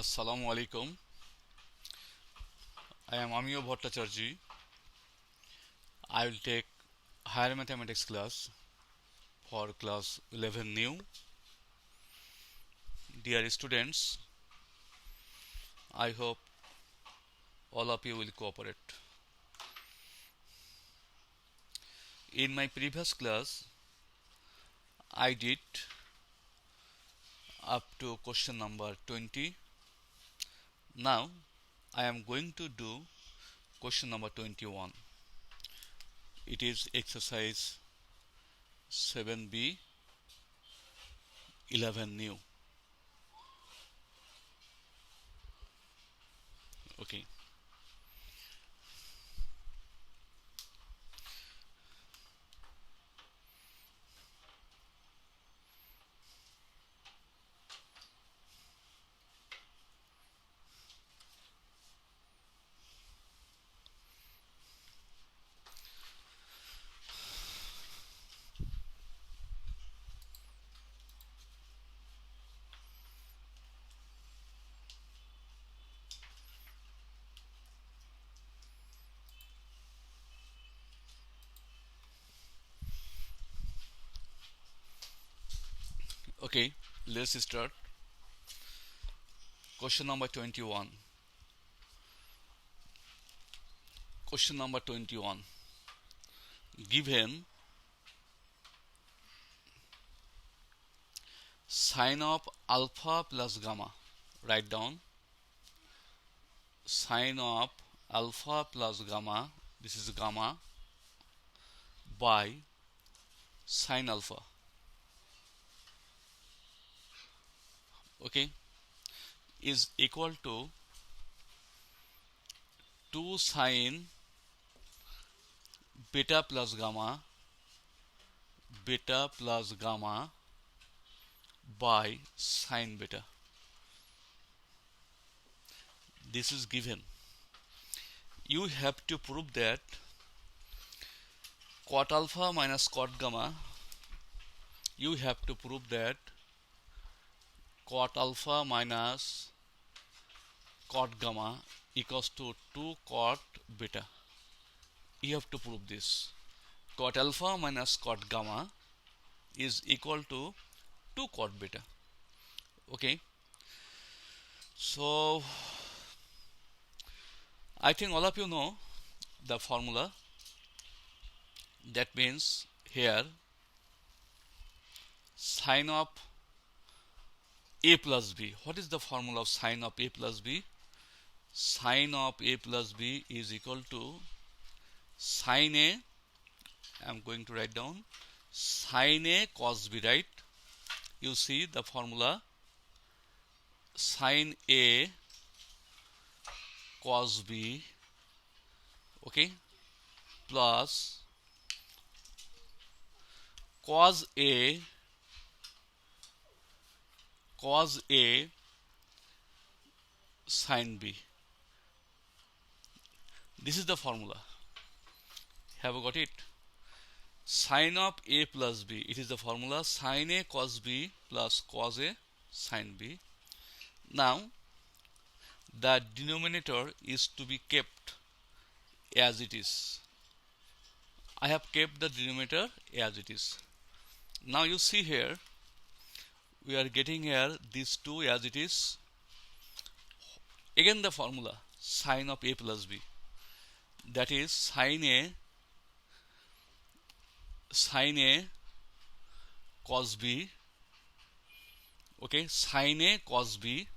Assalamu alaikum. I am Amiyo Bhattacharjee. I will take higher mathematics class for class 11 new. Dear students, I hope all of you will cooperate. In my previous class, I did up to question number 20. Now, I am going to do question number 21. It is exercise 7b 11 new. Okay. Okay, let's start. Question number 21. Question number 21. Given sine of alpha plus gamma. Write down sine of alpha plus gamma. This is gamma by sine alpha. Okay, is equal to 2 sine beta plus gamma by sine beta. This is given. You have to prove that cot alpha minus cot gamma. You have to prove that cot alpha minus cot gamma equals to 2 cot beta. You have to prove this. Cot alpha minus cot gamma is equal to 2 cot beta. Okay. So I think all of you know the formula. That means here sine of a plus b. What is the formula of sine of a plus b? Sine of a plus b is equal to sine a. I am going to write down sine a cos b, right? You see the formula sine a cos b, okay, plus cos a sine b. This is the formula. Have you got it? Sine of a plus b. It is the formula sine a cos b plus cos a sine b. Now the denominator is to be kept as it is. I have kept the denominator as it is. Now you see here, we are getting here these two as it is. Again the formula sine of a plus b, that is sine a cos b, okay, sine a cos b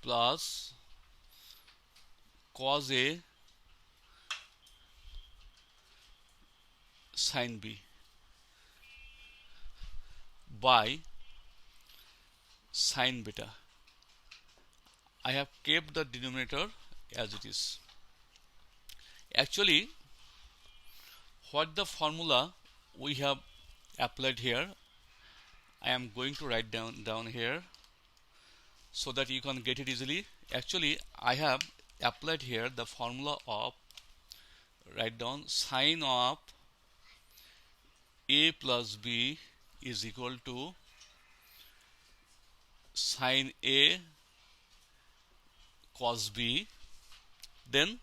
plus cos a sine b by sine beta. I have kept the denominator as it is. Actually, what the formula we have applied here, I am going to write down here so that you can get it easily. Actually, I have applied here the formula of, write down sine of a plus b is equal to sine a cos B, then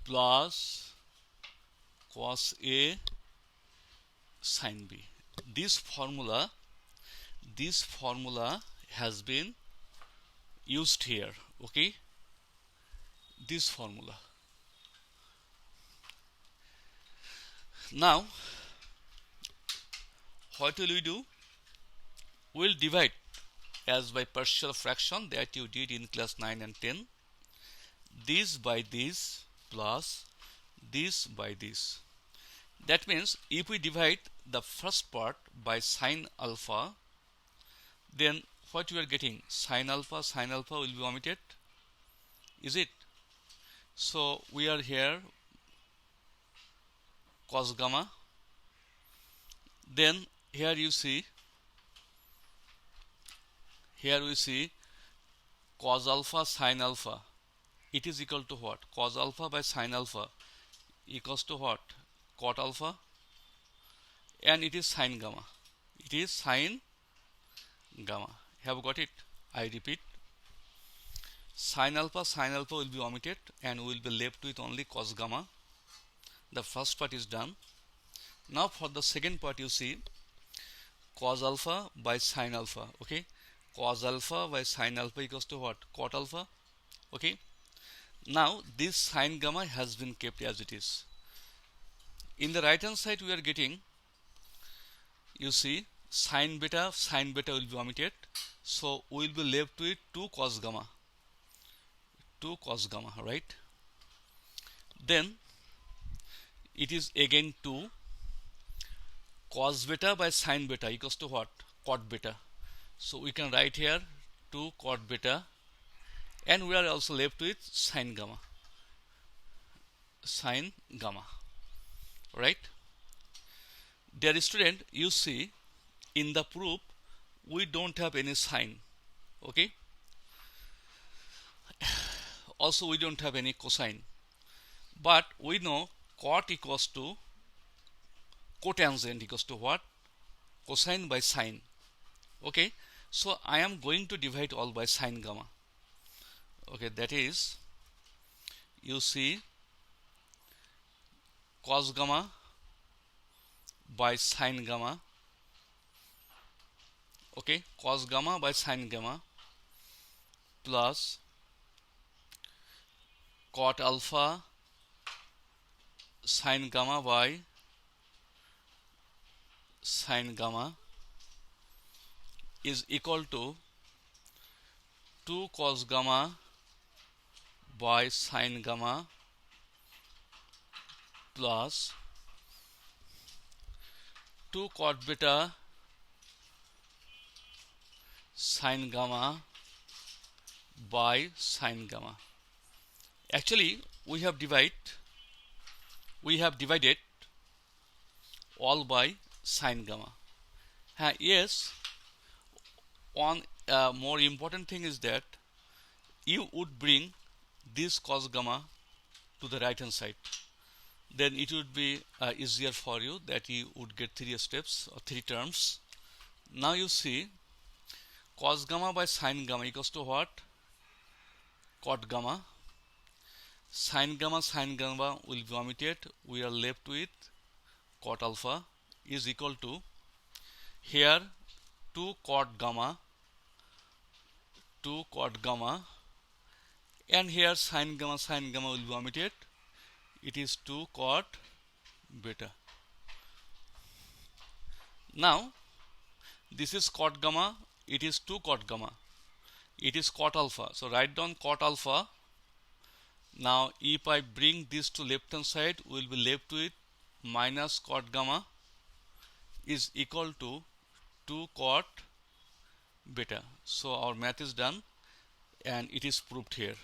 plus cos A sin B. This formula has been used here. Okay, this formula. Now what will we do? We'll divide as by partial fraction that you did in class 9 and 10, this by this plus this by this. That means if we divide the first part by sin alpha, then what we are getting? Sin alpha will be omitted, is it? So we are here cos gamma, then here you see, here we see cos alpha sin alpha, it is equal to what? Cos alpha by sin alpha equals to what? Cot alpha, and it is sin gamma. It is sin gamma. Have got it? I repeat, sin alpha will be omitted and we will be left with only cos gamma. The first part is done. Now for the second part, you see cos alpha by sin alpha. Okay, cos alpha by sin alpha equals to what? Cot alpha. Okay, now this sin gamma has been kept as it is. In the right hand side we are getting, you see, sin beta will be omitted, so we will be left with 2 cos gamma, right? Then it is again 2 cos beta by sin beta equals to what? Cot beta. So we can write here 2 cot beta, and we are also left with sin gamma, right? Dear student, you see in the proof we don't have any sin. Okay, also we don't have any cosine, but we know cot equals to cotangent equals to what? Cosine by sin. Okay, so I am going to divide all by sin gamma. Okay, that is, you see, cos gamma by sin gamma. Okay, cos gamma by sin gamma plus cot alpha sin gamma by sin gamma is equal to 2 cos gamma by sin gamma plus 2 cot beta sin gamma by sin gamma. Actually we have divided all by sin gamma. Yes, one more important thing is that you would bring this cos gamma to the right hand side, then it would be easier for you, that you would get 3 steps or 3 terms. Now you see cos gamma by sin gamma equals to what? Cot gamma. Sin gamma will be omitted. We are left with cot alpha is equal to, here 2 cot gamma, and here sin gamma will be omitted. It is 2 cot beta. Now this is cot gamma, it is 2 cot gamma, it is cot alpha. So write down cot alpha. Now if I bring this to left hand side, we will be left with minus cot gamma is equal to 2 cot beta. So our math is done and it is proved here.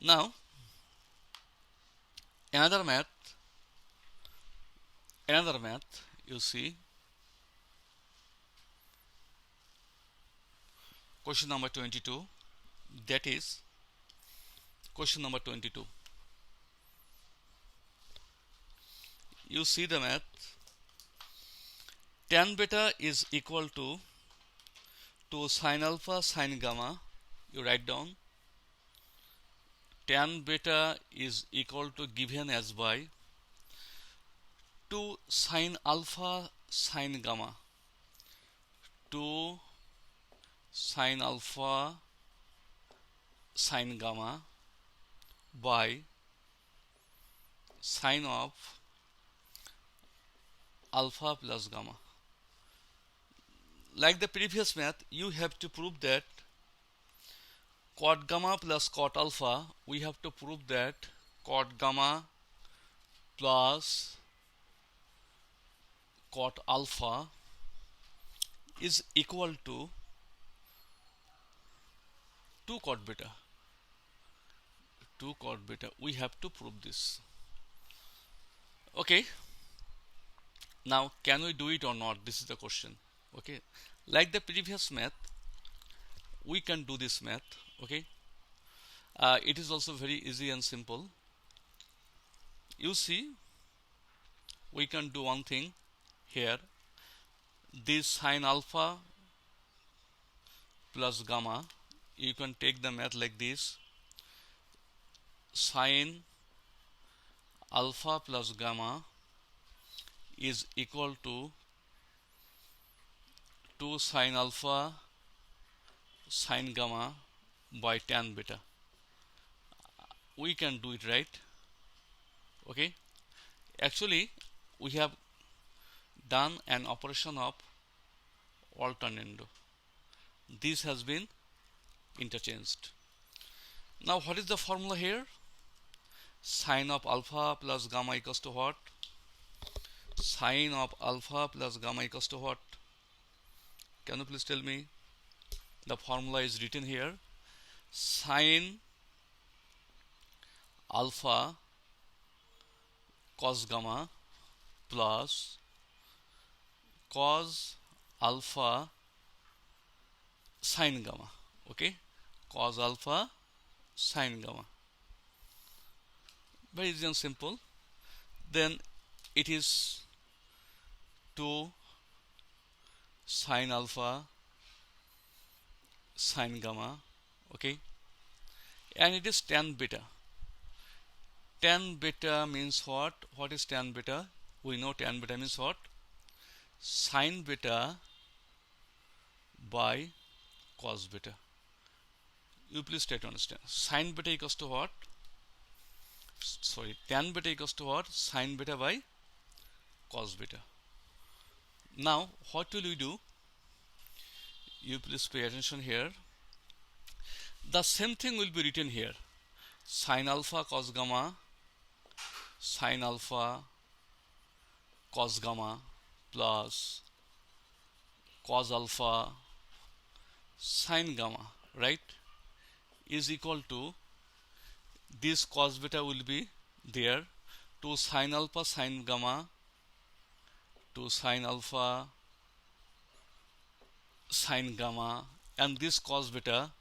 Now another math, you see, question number 22, that is question number 22. You see the math. Tan beta is equal to sin alpha sin gamma. You write down tan beta is equal to given as by 2 sin alpha sin gamma, 2 sin alpha sin gamma by sin of alpha plus gamma. Like the previous math, you have to prove that cot gamma plus cot alpha, we have to prove that cot gamma plus cot alpha is equal to 2 cot beta. 2 cot beta. We have to prove this. Okay. Now, can we do it or not? This is the question. Okay. Like the previous math, we can do this math. Okay. It is also very easy and simple. You see, we can do one thing here. This sin alpha plus gamma, you can take the math like this. Sin alpha plus gamma is equal to 2 sin alpha sin gamma by tan beta. We can do it, right? Okay. Actually, we have done an operation of alternando. This has been interchanged. Now, what is the formula here? Sin of alpha plus gamma equals to what? Sin of alpha plus gamma equals to what? Can you please tell me? The formula is written here. Sin alpha cos gamma plus cos alpha sin gamma. Okay, cos alpha sin gamma. Very easy and simple. Then it is 2 sin alpha sin gamma. Okay, and it is tan beta. Tan beta means what? What is tan beta? We know tan beta means what? Sin beta by cos beta. You please try to understand. Sin beta equals to what? Sorry, tan beta equals to what? Sin beta by cos beta. Now, what will we do? You please pay attention here. The same thing will be written here. Sin alpha cos gamma sin alpha cos gamma plus cos alpha sin gamma, right, is equal to this cos beta will be there, to sin alpha sin gamma to sin alpha sin gamma, and this cos beta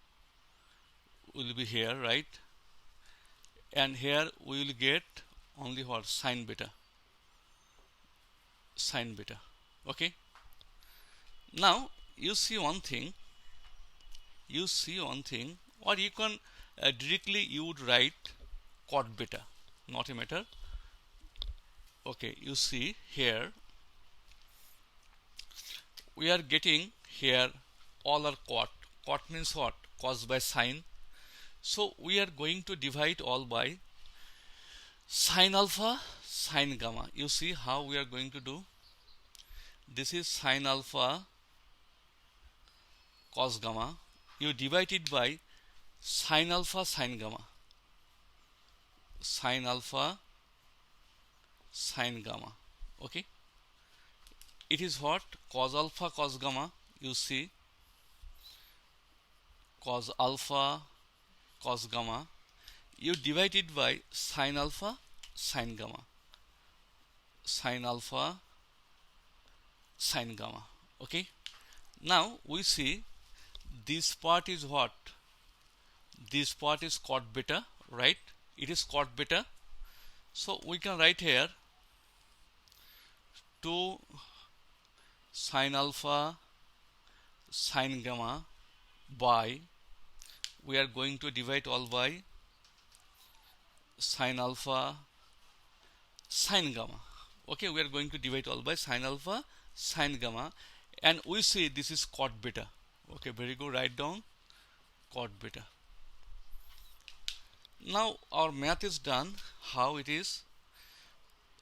will be here, right, and here we will get only what? Sin beta. Sin beta. Okay. Now you see one thing. Or you can directly you would write cot beta. Not a matter. Okay. You see here we are getting here all are cot. Cot means what? Cos by sin. So we are going to divide all by sin alpha sin gamma. You see how we are going to do? This is sin alpha cos gamma. You divide it by sin alpha sin gamma. Sin alpha sin gamma. Okay. It is what? Cos alpha cos gamma. You see cos alpha cos gamma. You divide it by sin alpha sin gamma. Sin alpha sin gamma. Okay. Now we see This part is what? This part is cot beta, right? It is cot beta. So we can write here 2 sin alpha sin gamma by, we are going to divide all by sin alpha sin gamma. Okay, we are going to divide all by sin alpha sin gamma, and we see this is cot beta. Okay, very good, write down cot beta. Now our math is done. How it is?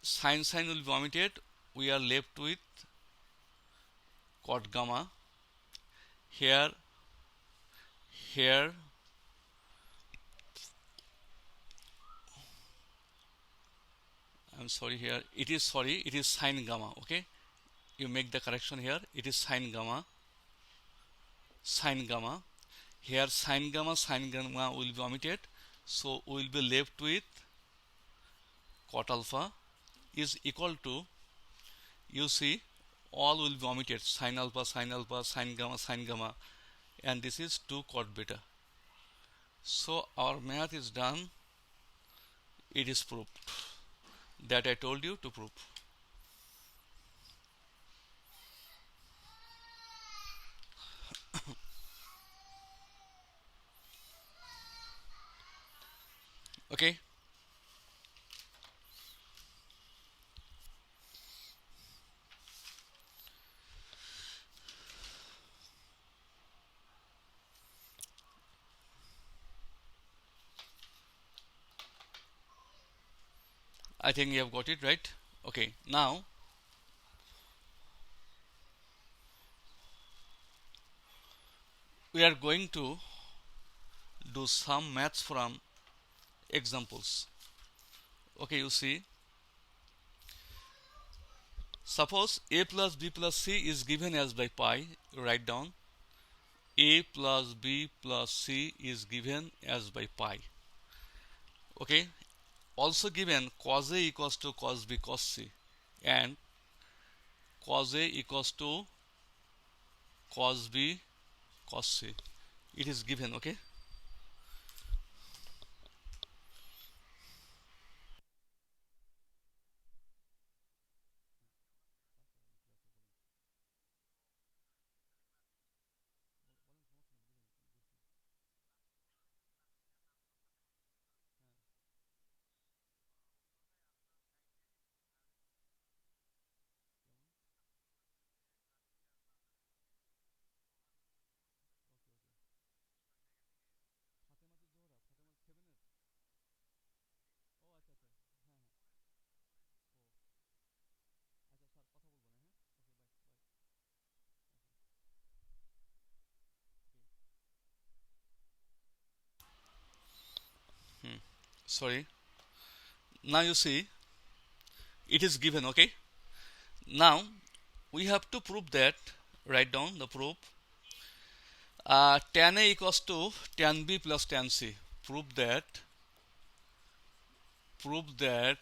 Sin will be omitted. We are left with cot gamma. Here I'm sorry, here it is, sorry, it is sin gamma. Okay, you make the correction here. It is sin gamma. Here sin gamma will be omitted, so we will be left with cot alpha is equal to, you see, all will be omitted, sin alpha sin gamma, and this is 2 cot beta. So our math is done. It is proved that I told you to prove. Okay, I think you have got it right. Okay, now we are going to do some maths from examples. Okay, you see, suppose a plus b plus c is given as by pi. You write down a plus b plus c is given as by pi. Okay, also given cos a equals to cos b cos c, and cos a equals to cos b cos c. It is given. Okay, sorry. Now you see, it is given. Okay, now we have to prove that. Write down the proof. Tan A equals to tan B plus tan C. Prove that prove that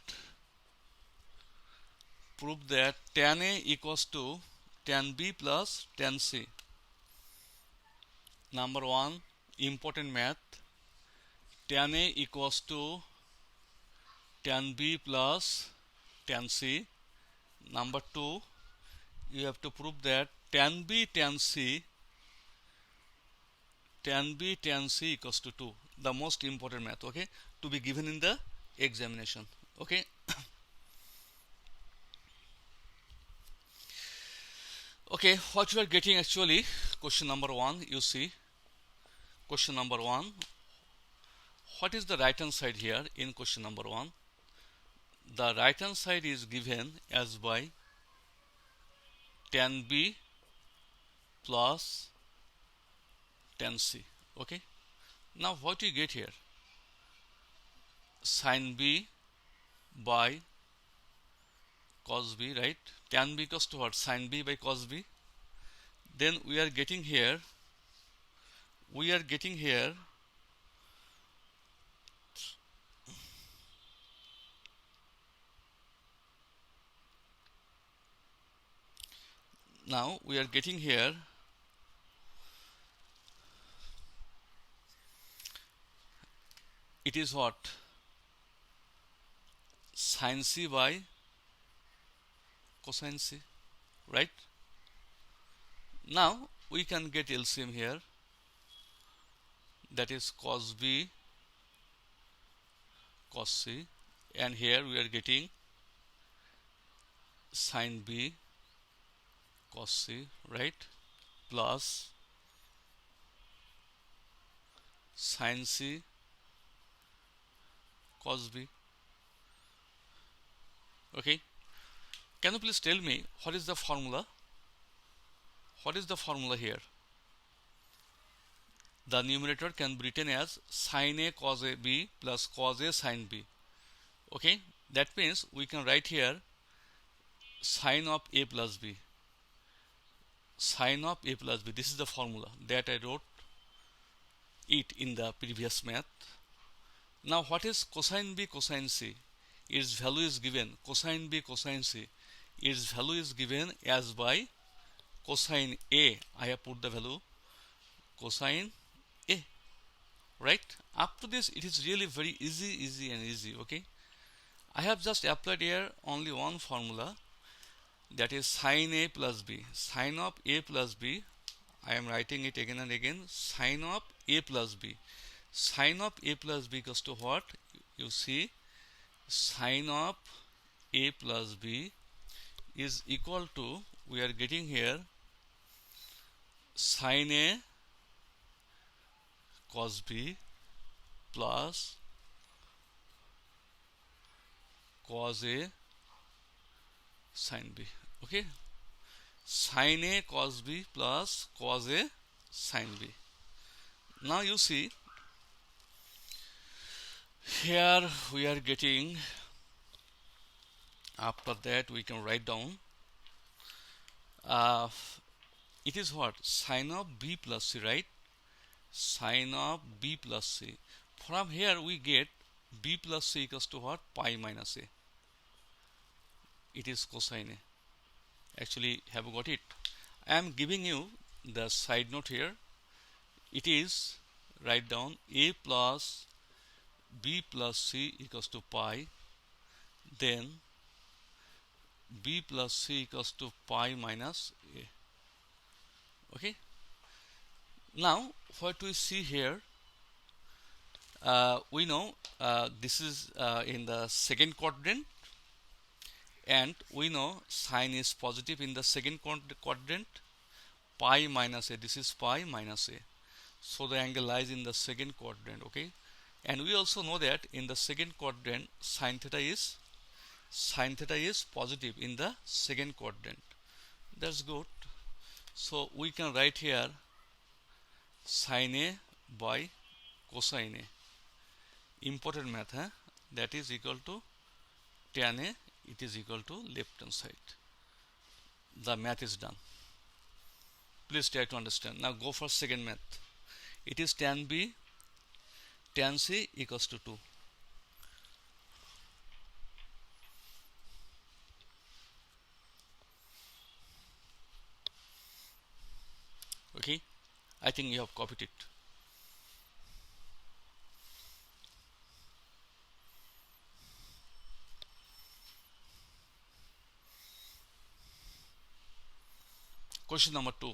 tan A equals to tan B plus tan C. Number one, important math. Tan A equals to tan B plus tan C. Number two, you have to prove that tan B tan C equals to 2. The most important math, okay, to be given in the examination. Okay, okay, what you are getting actually, question number 1, you see, question number 1, what is the right hand side here in question number 1? The right hand side is given as by tan B plus tan C. Okay, now what you get here? Sin B by cos B, right? Tan B equals to what? Sin B by cos B. Then we are getting here now we are getting here it is what? Sin C by cosine C, right? Now we can get LCM here, that is cos B cos C, and here we are getting sin B cos C, right, plus sin C cos B. Okay, can you please tell me what is the formula? What is the formula here? The numerator can be written as sin A cos A B plus cos A sin B. Okay, that means we can write here sin of A plus B. Sin of A plus B. This is the formula that I wrote it in the previous math. Now what is cosine B cosine C? Its value is given, cosine B cosine C, its value is given as by cosine A. I have put the value cosine A, right? Up to this it is really very easy. Okay, I have just applied here only one formula, that is sin A plus B. Sin of A plus B, I am writing it again and again, sin of A plus B. Sin of A plus B equals to what? You see, sin of A plus B is equal to, we are getting here sin A cos B plus cos A sin B. Okay, sin A cos B plus cos A sin B. Now you see, here we are getting, after that we can write down it is what? Sin of B plus C, right? Sin of B plus C. From here we get B plus C equals to what? Pi minus A. It is cosine A. Actually, have you got it? I am giving you the side note here. It is, write down, A plus B plus C equals to pi, then B plus C equals to pi minus A. Okay, now what we see here, we know this is in the second quadrant, and we know sine is positive in the second quadrant. Pi minus A, this is pi minus A, so the angle lies in the second quadrant. Okay, and we also know that in the second quadrant sin theta is positive in the second quadrant. That's good. So we can write here sin A by cosine A. Important math, huh? That is equal to tan A. It is equal to left hand side. The math is done. Please try to understand. Now go for second math. It is tan B tan C equals to 2. Okay, I think you have copied it. Question number 2.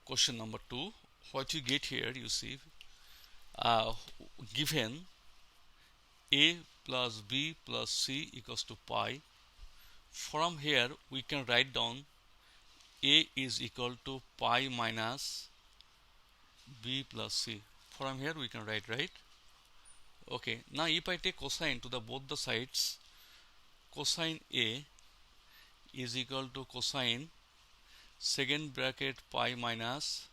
Question number 2. What you get here, you see, given A plus B plus C equals to pi. From here we can write down A is equal to pi minus B plus C. From here we can write, right? Okay, now if I take cosine to the both the sides, cosine A is equal to cosine second bracket pi minus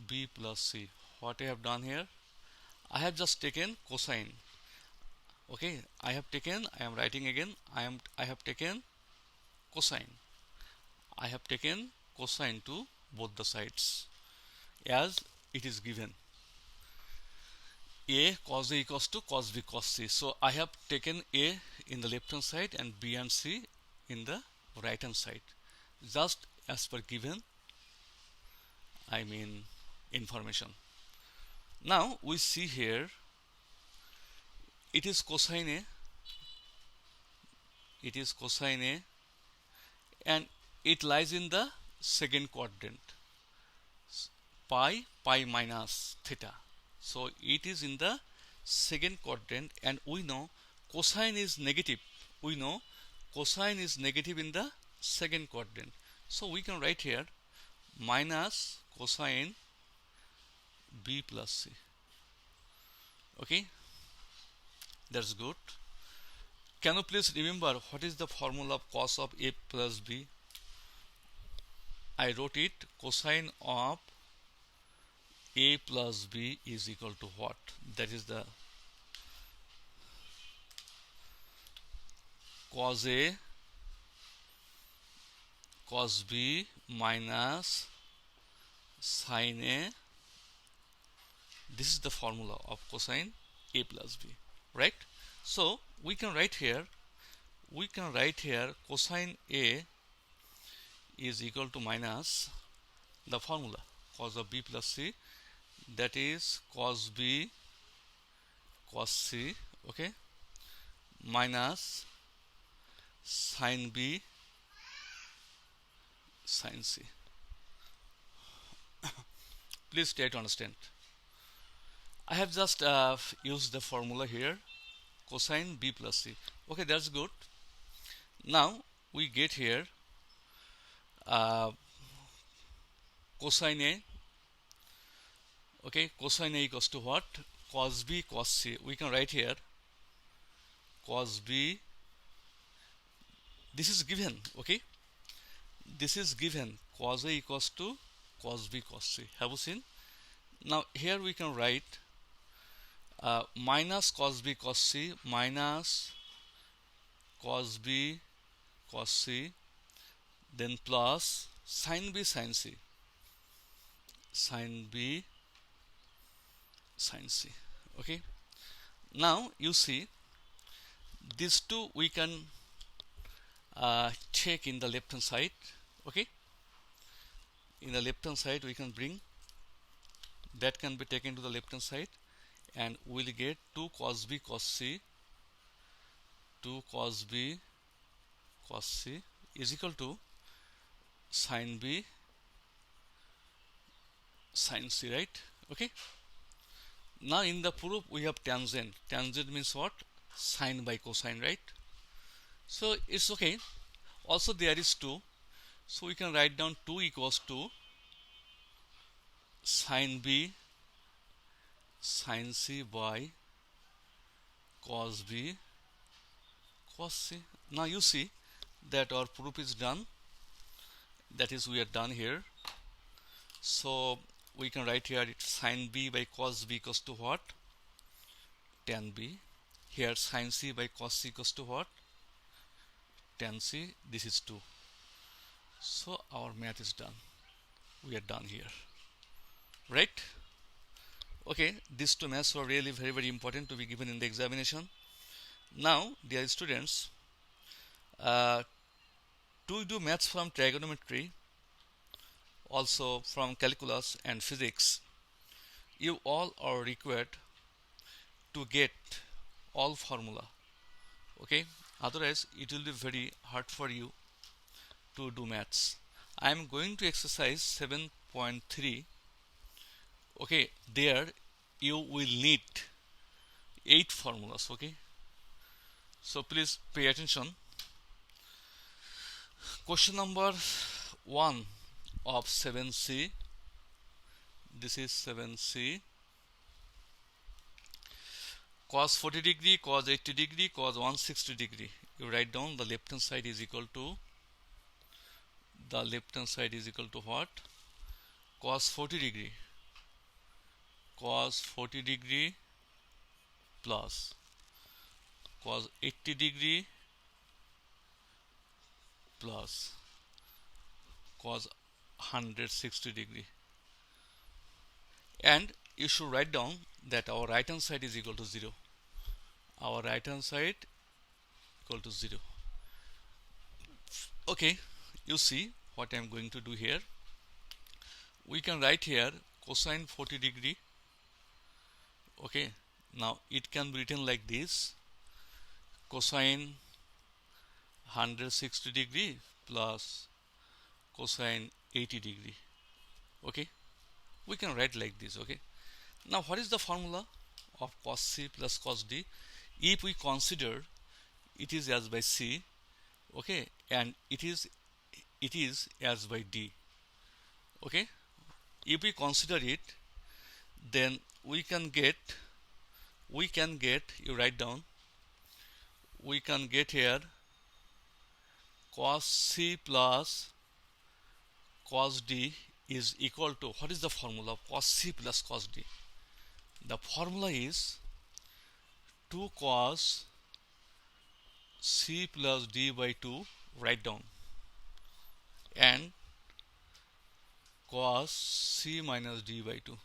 B plus C. What I have done here, I have just taken cosine. Okay, I am writing again, I have taken cosine. I have taken cosine to both the sides as it is given. A cos A equals to cos B cos C. So I have taken A in the left hand side and B and C in the right hand side, just as per given, information. Now we see here it is cosine A, it is cosine A, and it lies in the second quadrant, pi minus theta. So it is in the second quadrant, and we know cosine is negative. We know cosine is negative in the second quadrant. So we can write here minus cosine B plus C. Okay, that's good. Can you please remember what is the formula of cos of A plus B? I wrote it, cosine of A plus B is equal to what? That is the cos A cos B minus sin A. This is the formula of cosine A plus B, right? So we can write here cosine A is equal to minus the formula cos of B plus C, that is cos B cos C, okay, minus sin B sin C. Please try to understand. I have just used the formula here, cosine B plus C. Okay, that's good. Now we get here cosine A. Okay, cosine A equals to what? Cos B cos C. We can write here cos B. This is given. Okay, this is given. Cos A equals to cos B cos C. Have you seen? Now here we can write minus cos B cos C minus cos B cos C, then plus sin B sin C, sin B sin C. Okay, now you see these two we can take in the left hand side. Okay, in the left hand side we can bring, that can be taken to the left hand side, and we'll get 2 cos B cos C, 2 cos B cos C is equal to sin B sin C, right? Okay, now in the proof we have tangent. Tangent means what? Sine by cosine, right? So it's okay. Also there is 2, so we can write down 2 equals to sin B sin C by cos B cos C. Now you see that our proof is done, that is we are done here. So we can write here it's sin B by cos B equals to what? Tan B. Here sin C by cos C equals to what? Tan C. This is 2. So our math is done. We are done here, right? Okay, these two maths were really very important to be given in the examination. Now dear students, to do maths from trigonometry, also from calculus and physics, you all are required to get all formula. Okay, otherwise it will be very hard for you to do maths. I am going to exercise 7.3. okay, there you will need 8 formulas. Okay, so please pay attention. Question number 1 of 7C. This is 7C. Cos 40 degree, cos 80 degree, cos 160 degree. You write down the left hand side is equal to, the left hand side is equal to what? Cos 40 degree, cos 40 degree plus cos 80 degree plus cos 160 degree. And you should write down that our right hand side is equal to 0. Our right hand side equal to 0. Okay, you see what I am going to do here. We can write here cosine 40 degree Okay, now it can be written like this: cosine 160 degree plus cosine 80 degree. Okay, we can write like this. Okay, now what is the formula of cos C plus cos D? If we consider it is as by C, okay, and it is as by D. Okay, if we consider it, then we can get you write down, we can get here cos C plus cos D is equal to, what is the formula of cos C plus cos D? The formula is 2 cos C plus D by 2, write down, and cos C minus D by 2.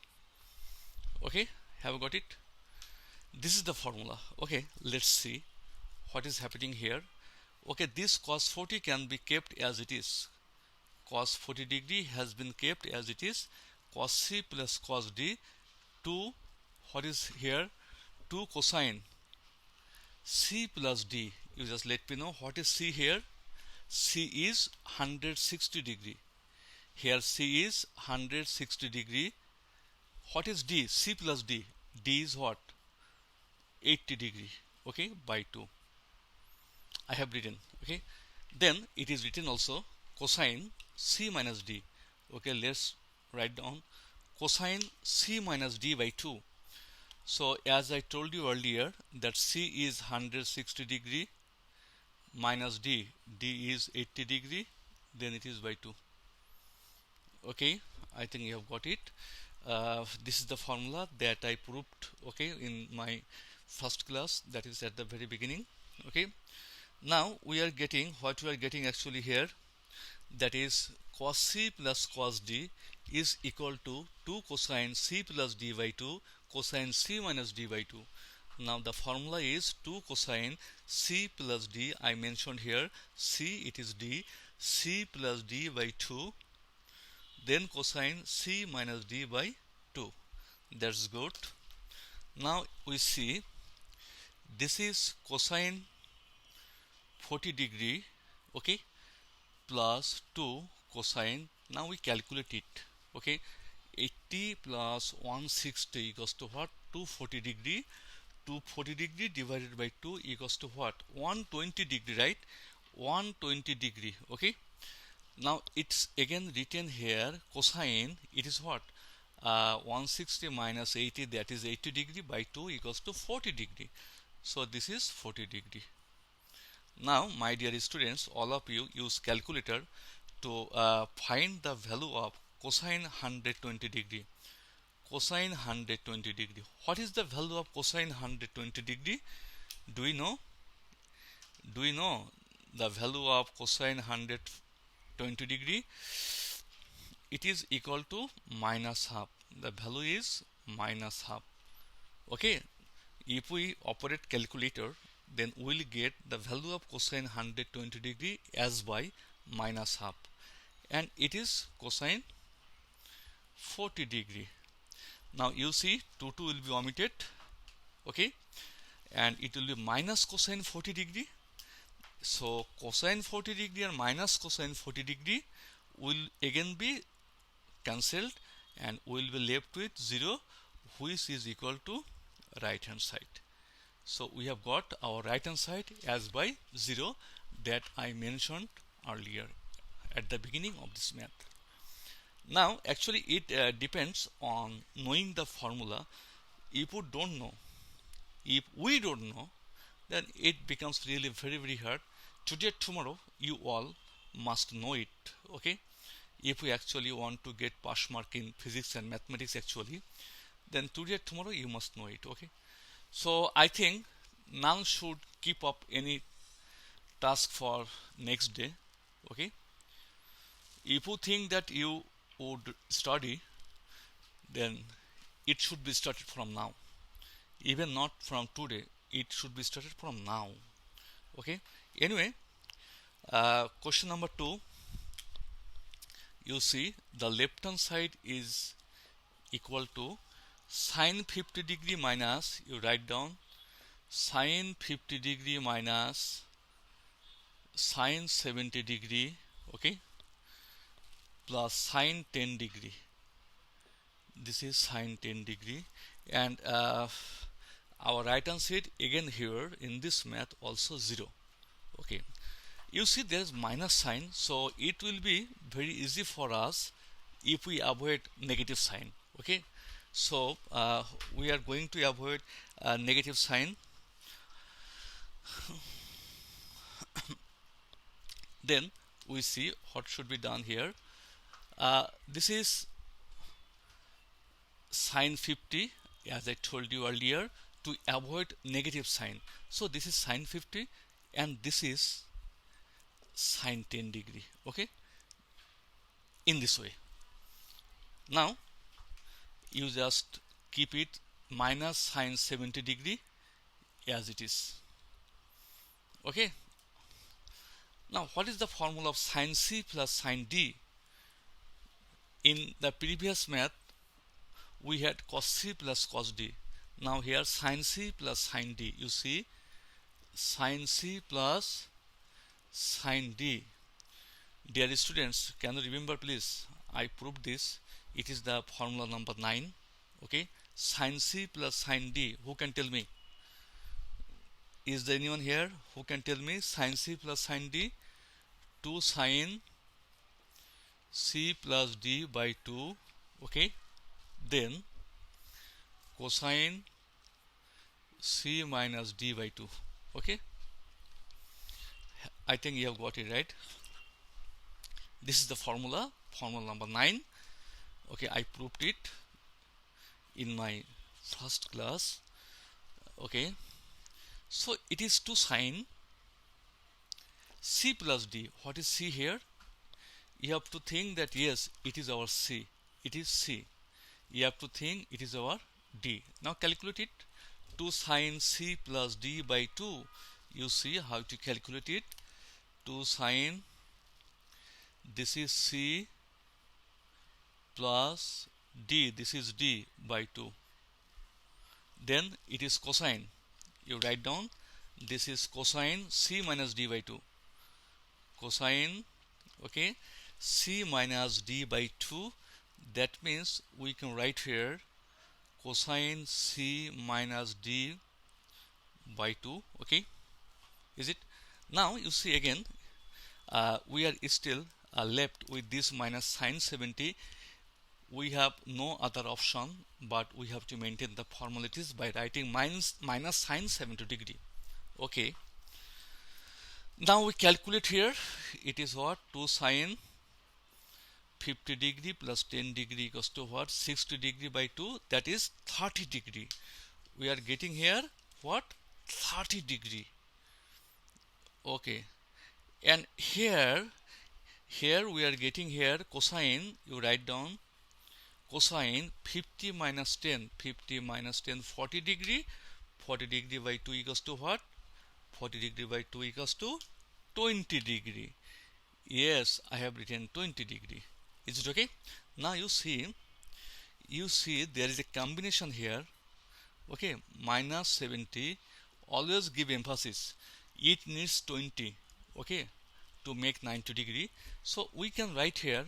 Okay, have you got it? This is the formula. Okay, let's see what is happening here. Okay, this cos 40 can be kept as it is. Cos 40 degree has been kept as it is. Cos C plus cos D, 2, what is here, 2 cosine C plus D. You just let me know what is C here. C is 160 degree. Here C is 160 degree. What is D? C plus D. D is what? 80 degree. Okay, by 2. I have written. Okay, then it is written also cosine C minus D. Okay, let's write down cosine C minus D by 2. So as I told you earlier that C is 160 degree minus D, D is 80 degree, then it is by 2. Okay, I think you have got it. This is the formula that I proved, okay, in my first class, that is at the very beginning. Okay, now we are getting what we are getting actually here, that is cos C plus cos D is equal to 2 cosine C plus D by 2 cosine C minus D by 2. Now the formula is 2 cosine C plus D. I mentioned here C, it is D, C plus D by 2, then cosine C minus D by 2. That's good. Now we see this is cosine 40 degree, okay, plus 2 cosine. Now we calculate it. Okay, 80 plus 160 equals to what? 240 degree. 240 degree divided by 2 equals to what? 120 degree, right? 120 degree. Okay, now it's again written here cosine, it is what? 160 minus 80, that is 80 degree, by 2 equals to 40 degree. So this is 40 degree. Now my dear students, all of you use calculator to find the value of cosine 120 degree. Cosine 120 degree. What is the value of cosine 120 degree? Do we know? Do we know the value of cosine 120 degree? It is equal to minus half. The value is minus half. Okay, if we operate calculator, then we will get the value of cosine 120 degree as by minus half, and it is cosine 40 degree. Now you see 2 will be omitted, okay, and it will be minus cosine 40 degree. So cosine 40 degree and minus cosine 40 degree will again be cancelled, and we will be left with 0, which is equal to right hand side. So we have got our right hand side as by 0 that I mentioned earlier at the beginning of this math. Now actually it depends on knowing the formula. If we don't know, then it becomes really very hard. Today tomorrow you all must know it. Okay, if we actually want to get pass mark in physics and mathematics actually, then today tomorrow you must know it. Okay, so I think now should keep up any task for next day. Okay, if you think that you would study, then it should be started from now. Even not from today, it should be started from now. Okay, anyway, question number 2, you see the left hand side is equal to Sine 50 degree minus, you write down sine 50 degree minus sine 70 degree, okay, plus sine 10 degree. This is sine 10 degree, and our right hand side again here in this math also 0. Okay, you see there is minus sign, so it will be very easy for us if we avoid negative sign. Okay, so we are going to avoid negative sign. Then we see what should be done here. This is sine 50, as I told you earlier, to avoid negative sign. So this is sine 50 and this is sine 10 degree. Okay, in this way. Now you just keep it minus sine 70 degree as it is. Okay, now what is the formula of sine C plus sine D? In the previous math we had cos C plus cos D. Now here sine C plus sine D. You see, sine C plus sine D. Dear students, can you remember please? I proved this. It is the formula number 9. Okay, sine C plus sine D. Who can tell me? Is there anyone here who can tell me sine C plus sine D? 2 sine C plus D by 2. Okay, then cosine C minus D by 2. Okay, I think you have got it right. This is the formula number 9. Okay, I proved it in my first class. Okay, so it is 2 sine C plus D. What is C here? You have to think that yes, it is our C. It is C. You have to think it is our D. Now calculate it. 2 sine C plus D by 2. You see how to calculate it. 2 sine, this is C plus D, this is D by 2. Then it is cosine. You write down, this is cosine C minus D by 2. Cosine, okay, C minus D by 2. That means we can write here cosine C minus D by 2. Okay, is it? Now you see again, we are still left with this minus sine 70. We have no other option, but we have to maintain the formalities by writing minus sine 70 degree. Okay, now we calculate here. It is what? 2 sine 50 degree plus 10 degree equals to what? 60 degree by 2, that is 30 degree. We are getting here what? 30 degree. Okay, and here we are getting here cosine. You write down cosine 50 minus 10, 50 minus 10, 40 degree. 40 degree by 2 equals to what? 40 degree by 2 equals to 20 degree. Yes, I have written 20 degree. Is it okay? Now you see there is a combination here. Okay, minus 70. Always give emphasis. It needs 20. Okay, to make 90 degree. So we can write here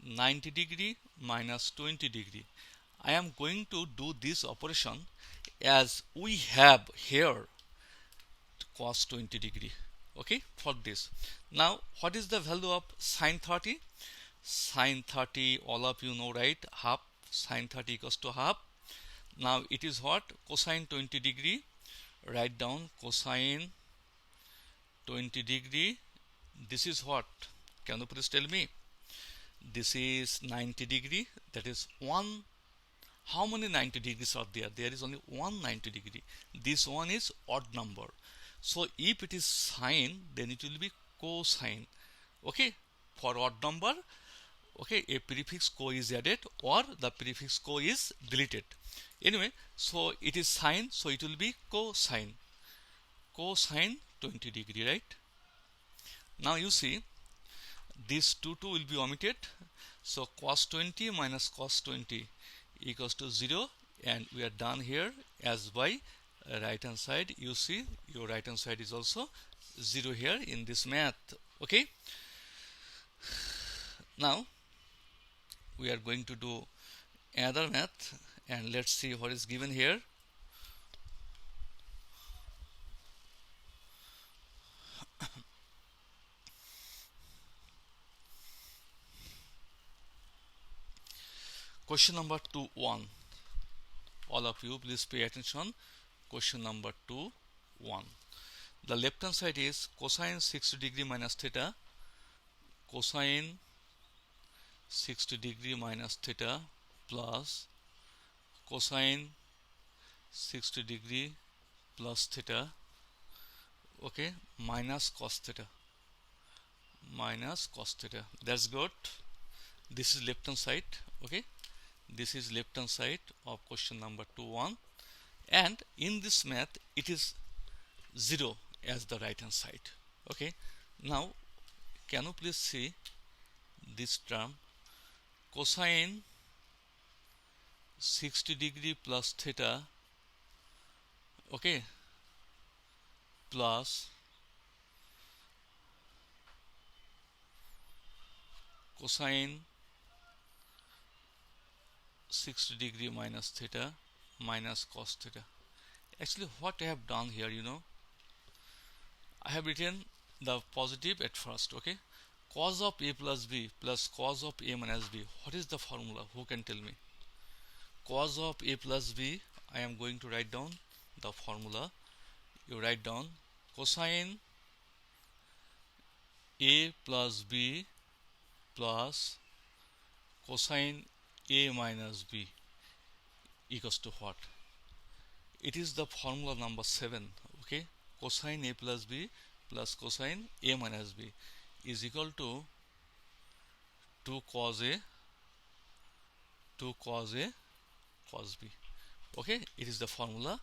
90 degree minus 20 degree. I am going to do this operation as we have here cos 20 degree. Okay, for this. Now what is the value of sine 30? Sine 30, all of you know, right? Half. Sine 30 equals to half. Now it is what? Cosine 20 degree. Write down cosine 20 degree. This is what? Can you please tell me? This is 90 degree. That is one. How many 90 degrees are there? There is only one 90 degree. This one is odd number. So if it is sine, then it will be cosine. Okay, for odd number, okay, a prefix co is added or the prefix co is deleted. Anyway, so it is sine, so it will be cosine. Cosine 20 degree, right? Now you see, this 2 will be omitted. So cos 20 minus cos 20. equals to 0, and we are done here. As by right hand side, you see your right hand side is also 0 here in this math. Okay, now we are going to do another math, and let's see what is given here. Question number 2.1. All of you please pay attention. Question number 2.1. The left hand side is cosine 60 degree minus theta, cosine 60 degree minus theta plus cosine 60 degree plus theta, okay, minus cos theta, minus cos theta. That's good. This is left hand side. Okay, this is left hand side of question number 2.1, and in this math it is 0 as the right hand side. Okay, now can you please see this term cosine 60 degree plus theta, okay, plus cosine 60 degree minus theta minus cos theta. Actually, what I have done here, I have written the positive at first. Okay, cos of a plus b plus cos of a minus b. What is the formula? Who can tell me? Cos of a plus b, I am going to write down the formula. You write down cosine a plus b plus cosine a minus b equals to what? It is the formula number 7. Okay, cosine a plus b plus cosine a minus b is equal to 2 cos a cos b. Okay, it is the formula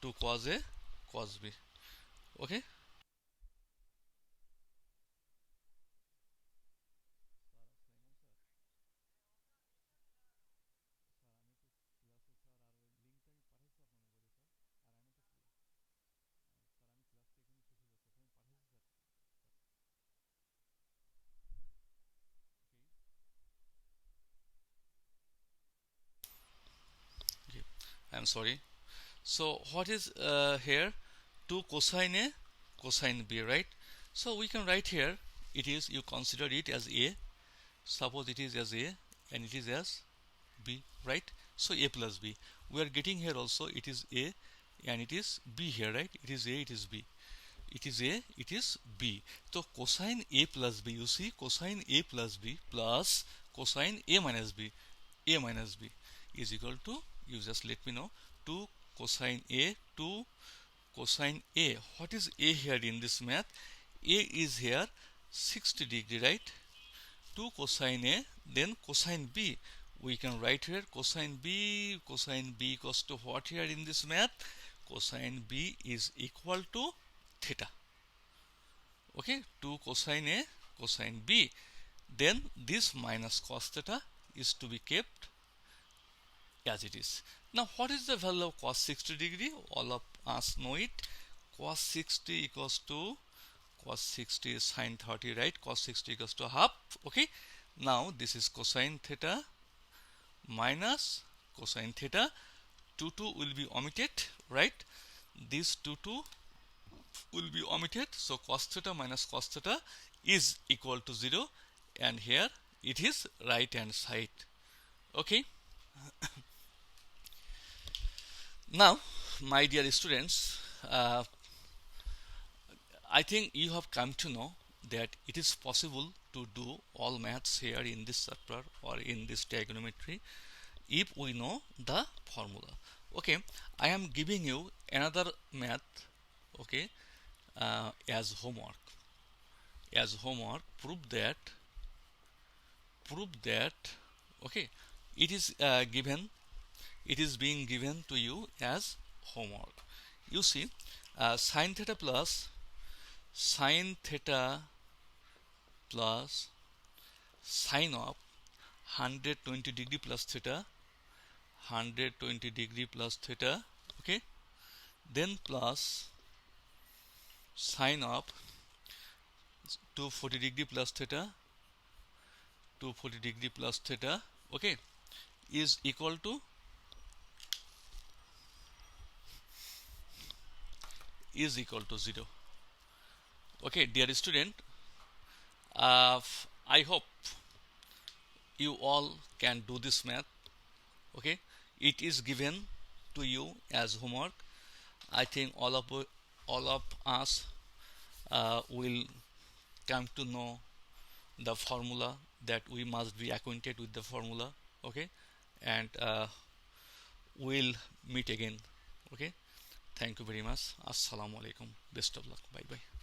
2 cos a cos b. Okay, I am sorry. So what is here? 2 cosine a cosine b, right? So we can write here, it is, you consider it as a, suppose it is as a and it is as b, right? So a plus b, we are getting here also it is a and it is b here, right? It is a, it is b, it is a, it is b. So cosine a plus b, you see, cosine a plus b plus cosine a minus b is equal to, you just let me know, 2 cosine a, 2 cosine a. What is a here in this math? A is here 60 degree, right? 2 cosine a, then cosine b. We can write here cosine b equals to what here in this math? Cosine b is equal to theta. Okay, 2 cosine a cosine b. Then this minus cos theta is to be kept as it is. Now what is the value of cos 60 degree? All of us know it. Cos 60 equals to, cos 60 is sin 30, right? Cos 60 equals to half. Okay, now this is cosine theta minus cosine theta. 2 will be omitted, right? This 2 will be omitted, so cos theta minus cos theta is equal to 0, and here it is right hand side. Okay, now my dear students, I think you have come to know that it is possible to do all maths here in this chapter or in this trigonometry if we know the formula. Okay, I am giving you another math, okay, as homework. Prove that, okay, it is being given to you as homework. You see, sin theta plus sin of 120 degree plus theta 120 degree plus theta, okay, then plus sine of 240 degree plus theta, 240 degree plus theta, okay, is equal to 0. Okay, dear student, I hope you all can do this math. Okay, it is given to you as homework. I think all of us will come to know the formula, that we must be acquainted with the formula. Okay, and we'll meet again. Okay, thank you very much. Assalamu alaikum. Best of luck. Bye bye.